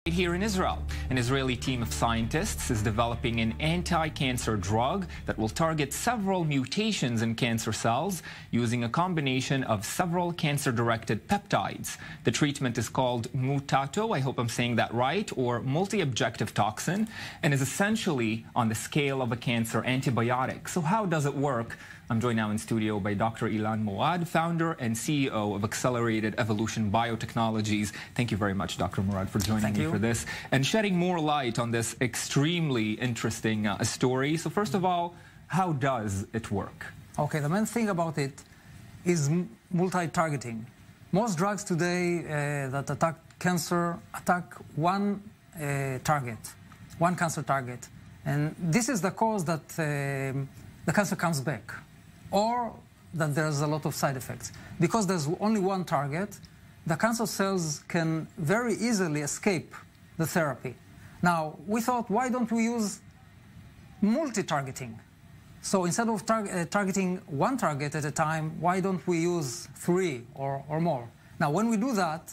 Here in Israel, an Israeli team of scientists is developing an anti-cancer drug that will target several mutations in cancer cells using a combination of several cancer-directed peptides. The treatment is called Mutato, I hope I'm saying that right, or multi-objective toxin, and is essentially on the scale of a cancer antibiotic. So how does it work? I'm joined now in studio by Dr. Ilan Moad, founder and CEO of Accelerated Evolution Biotechnologies. Thank you very much, Dr. Moad, for joining me for this and shedding more light on this extremely interesting story. So first of all, how does it work? Okay, the main thing about it is multi-targeting. Most drugs today that attack cancer attack one target, one cancer target. And this is the cause that the cancer comes back, or that there's a lot of side effects. Because there's only one target, the cancer cells can very easily escape the therapy. Now, we thought, why don't we use multi-targeting? So instead of targeting one target at a time, why don't we use three or more? Now, when we do that,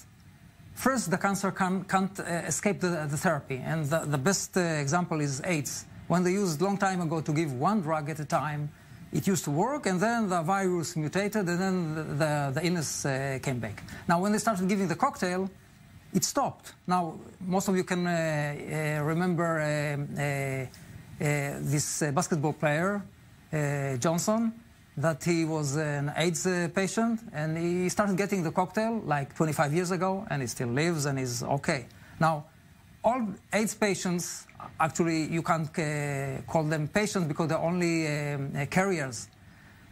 first, the cancer can't escape the therapy. And the best example is AIDS. When they used a long time ago to give one drug at a time, it used to work, and then the virus mutated, and then the illness came back. Now, when they started giving the cocktail, it stopped. Now, most of you can remember this basketball player, Johnson, that he was an AIDS patient, and he started getting the cocktail like 25 years ago, and he still lives and is okay. Now, all AIDS patients, actually, you can't call them patients because they're only carriers.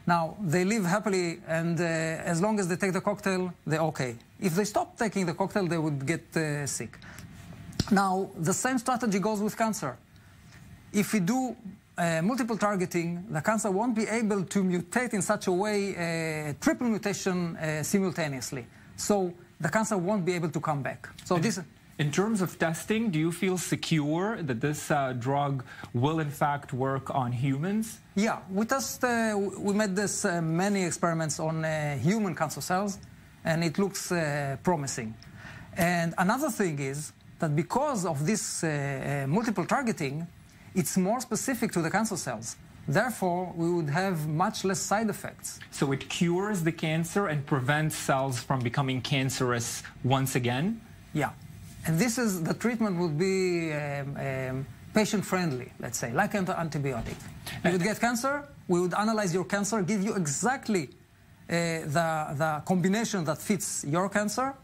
Now, they live happily, and as long as they take the cocktail, they're okay. If they stop taking the cocktail, they would get sick. Now, the same strategy goes with cancer. If we do multiple targeting, the cancer won't be able to mutate in such a way, triple mutation simultaneously. So the cancer won't be able to come back. So this. In terms of testing, do you feel secure that this drug will in fact work on humans? Yeah, we made this many experiments on human cancer cells, and it looks promising. And another thing is that because of this multiple targeting, it's more specific to the cancer cells. Therefore, we would have much less side effects. So it cures the cancer and prevents cells from becoming cancerous once again? Yeah. And this is, the treatment would be patient-friendly, let's say, like an antibiotic. You would get cancer, we would analyze your cancer, give you exactly the combination that fits your cancer,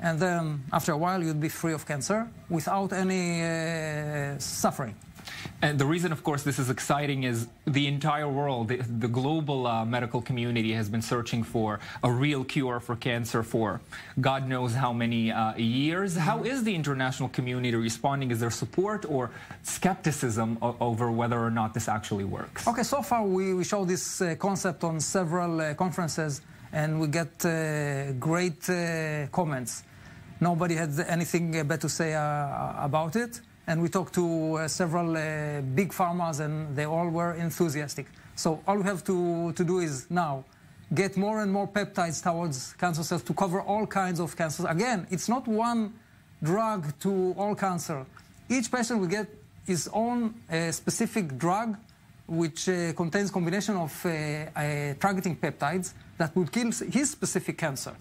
and then after a while you'd be free of cancer without any suffering. And the reason, of course, this is exciting is the entire world, the global medical community has been searching for a real cure for cancer for God knows how many years. How is the international community responding? Is there support or skepticism over whether or not this actually works? Okay, so far we show this concept on several conferences, and we get great comments. Nobody had anything bad to say about it. And we talked to several big pharmas, and they all were enthusiastic. So all we have to do is now get more and more peptides towards cancer cells to cover all kinds of cancers. Again, it's not one drug to all cancer. Each patient will get his own specific drug, which contains combination of targeting peptides that would kill his specific cancer.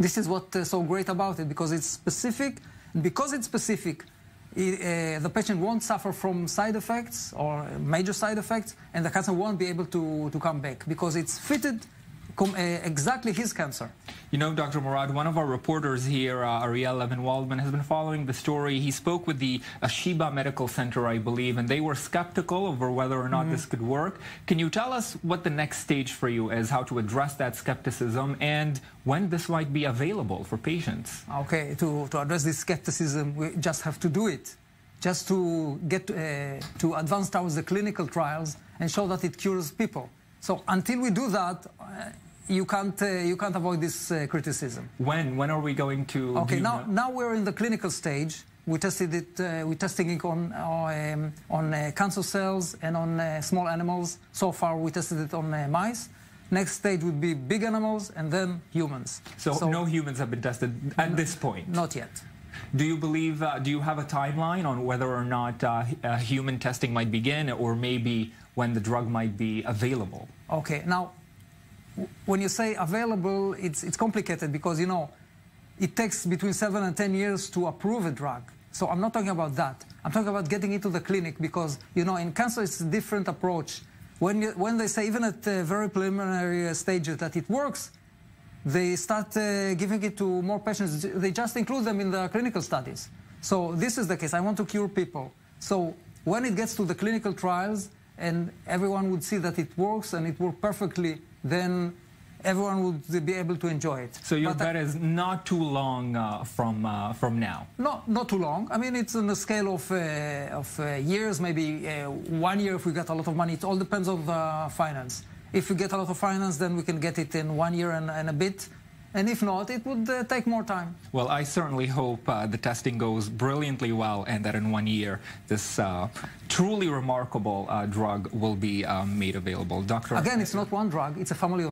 This is what's so great about it, because it's specific. And because it's specific, the patient won't suffer from side effects or major side effects, and the cancer won't be able to come back because it's fitted exactly his cancer. You know, Dr. Moad, one of our reporters here, Ariel Levin-Waldman, has been following the story. He spoke with the Sheba Medical Center, I believe, and they were skeptical over whether or not this could work. Can you tell us what the next stage for you is, how to address that skepticism, and when this might be available for patients? Okay, to address this skepticism, we just have to do it. Just to get to advance towards the clinical trials and show that it cures people. So until we do that, you can't avoid this criticism. When are we going to? Okay, now we're in the clinical stage. We tested it. We're testing it on cancer cells and on small animals. So far, we tested it on mice. Next stage would be big animals and then humans. So no humans have been tested at this point? Not yet. Do you believe, do you have a timeline on whether or not human testing might begin, or maybe when the drug might be available? Okay, now, when you say available, it's complicated because, you know, it takes between 7 and 10 years to approve a drug. So I'm not talking about that. I'm talking about getting into the clinic because, you know, in cancer it's a different approach. When they say, even at very preliminary stages, that it works, they start giving it to more patients. They just include them in the clinical studies. So this is the case. I want to cure people. So when it gets to the clinical trials and everyone would see that it works and it works perfectly, then everyone would be able to enjoy it. So your bet is not too long from now? No, not too long. I mean, it's on a scale of years, maybe 1 year if we get a lot of money. It all depends on the finance. If we get a lot of finance, then we can get it in 1 year and a bit. And if not, it would take more time. Well, I certainly hope the testing goes brilliantly well and that in 1 year this truly remarkable drug will be made available. Dr. Again, it's not one drug, it's a family of...